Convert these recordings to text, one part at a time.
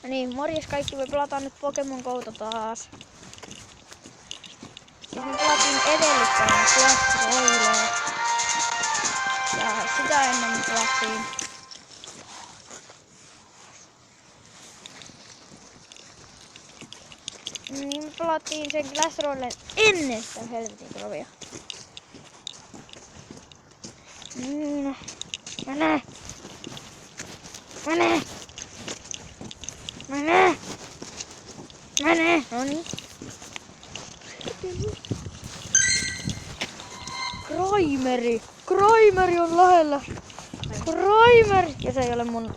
No niin, morjes kaikki, me pelataan nyt Pokemon Gota taas. Ja me pelattiin edellyttäen Clash Royale. Ja sitä ennen me pelattiin niin me pelattiin sen Clash Royalen ennen sitä helvetin kovia. Niin. Mene! Mene! Mene! Mene! Noniin. Kraimeri! Kraimeri on lähellä! Kraimer! Ja se ei ole mulla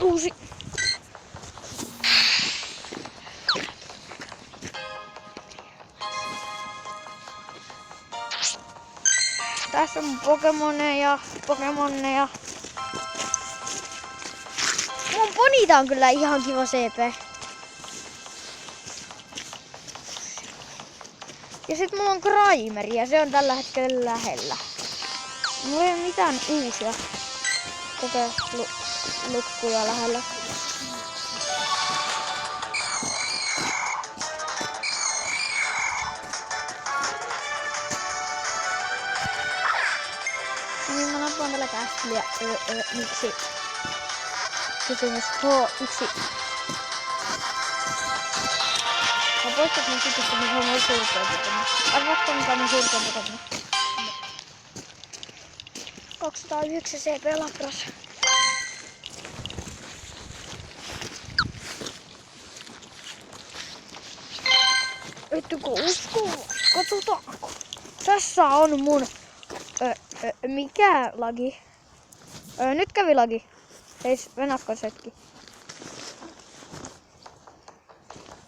uusi. Tässä on Pokemoneja. Mun Ponita on kyllä ihan kiva CP. Ja sit mulla on Kraimeri ja se on tällä hetkellä lähellä. Mulla ei ole mitään uusia kokelukkuja lähellä. Niin mä nappaan tällä kästiä. Miksi? Kysymys H1. Mä poistat mun kysystä, mutta on ollut surkea Pokemon. Arvatko mikä on surkea Pokemon? 209 CP Lapras. Ettekö usko? Katsotaanko? Tässä on mun mikä lagi? Nyt kävi lagi. Seis venakkas hetki.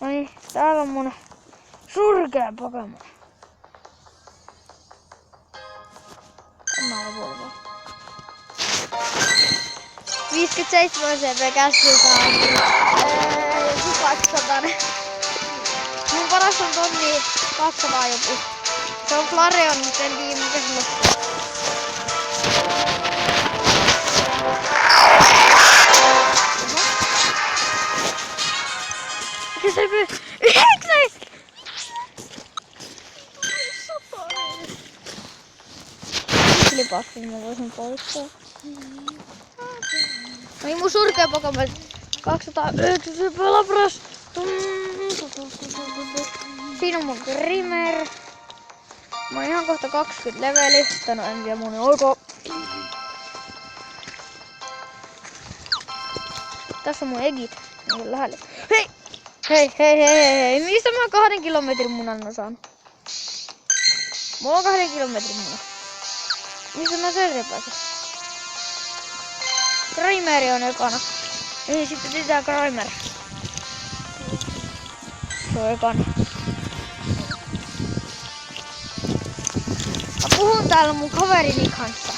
Noniin, täällä on mun surkea Pokemon. Tämä on Volvo. 57 CP käskiltään. 200. Mun paras on tonni 200 joku. Se on Flareon, mutta en tiedä mikä se on. Mikä se pyy? 9! Klipaskin mä voisin poistaa. No niin mun surkea Pokemon. 209 Lapras. Siinä on mun Grimer. Mä oon ihan kohta 20 leveli. No en tiedä mun oiko. Tässä on mun Egit. Niin lähellä. Hei! Hei! Mistä mä 2 kilometrin munan on saanut? Mulla on 2 kilometrin muna. Mistä mä sen repäsin? Kraimeri on ekana. Niin sitten pitää Kraimer. Se on ekana. Mä puhun täällä mun kaverini kanssa.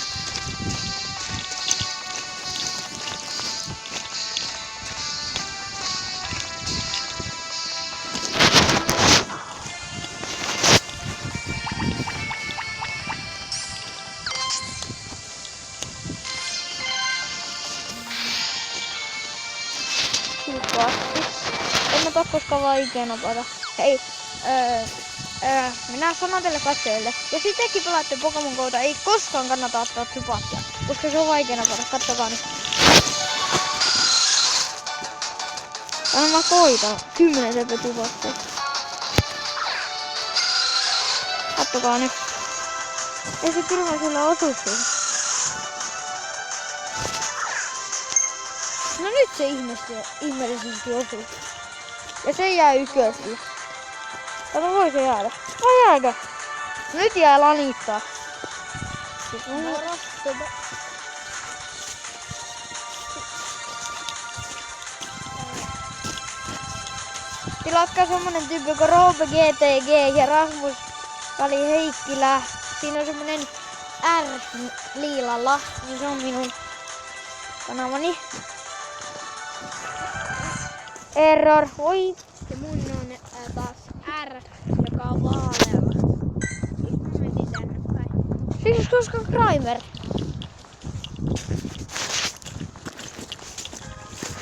En mä taa koskaan vaan ikinä napata. Hei, minä sanon teille katsojille. Jos itsekin pelaatte Pokemon Gota, ei koskaan kannata ottaa Zubattia, koska se on vaikea napata. Katsokaa nyt. Aina mä koitan. 10 CP Zubattia. Katsokaa nyt. Ei se kyllä sillä osu siihen. No nyt se ihmeellisesti osuu. Ja se jää ykkösille. Kato, voi se jäädä. Vai jääkö? Nyt jää lanittaa. Tilatkaa semmonen tyyppi kuin Roope GTG ja Rasmus Kali Heikkilä. Siinä on semmonen R liilalla. Niin se on minun kanavani. Error. Oi. Ja mun on taas R, joka on vaalealla. Mä menin tänne päin. Siksi koska Kraimer.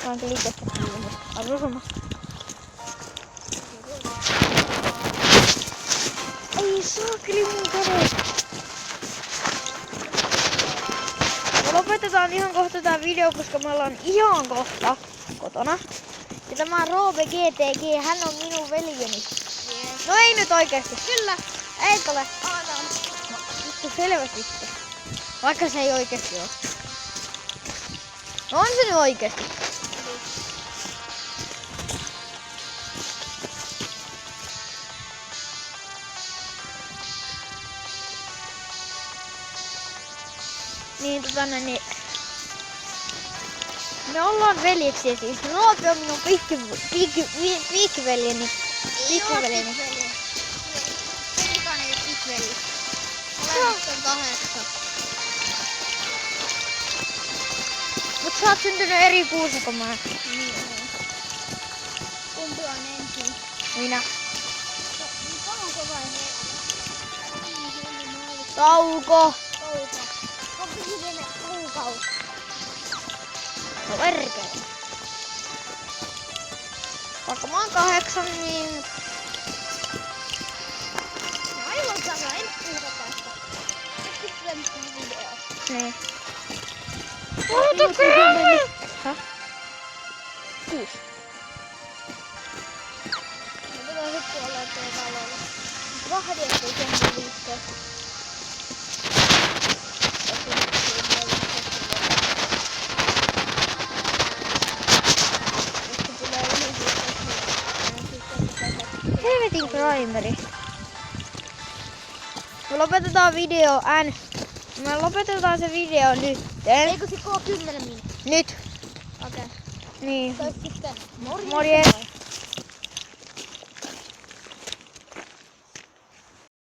Mä oon kyllä itse kiinni. Arvo sama. Ei saakeli mun kädet. Me lopetetaan ihan kohta tää video, koska me ollaan ihan kohta kotona. Ja tämä on Roope GTG, hän on minun veljeni. Yes. No ei nyt oikeesti. Kyllä. Ei ole. Annan. No, vittu selvästi sitten. Vaikka se ei oikeesti oo. No on se nyt oikeesti. Niin niin. Me ollaan veljeksiä siis. Roope on minun piikkiveljeni. Piikkiveljeni. Kukaan ei oo pikveli. Molemmat on 8. Mut sä oot syntynyt eri kuussa kuin mä. Niin. Kumpi on ensin? Minä. Kauko vai he? Tauko. Kauko. Kumpi sinne kuukaus? No verkele. Vaikka mä oon 8, niin... No aivan sama, en puhuta tästä. Nyt sitten video. Niin. Oota kyllä! Häh? 6. No pitää sitten olla, ettei talolla. Vahdi, ettei sen liikkää. Helvetin primeri. Me lopetetaan video Me lopetetaan se video nyt. Eikö se koo 10 minuuttia? Nyt. Okei. Niin. Tai sitten morjens. Morjens.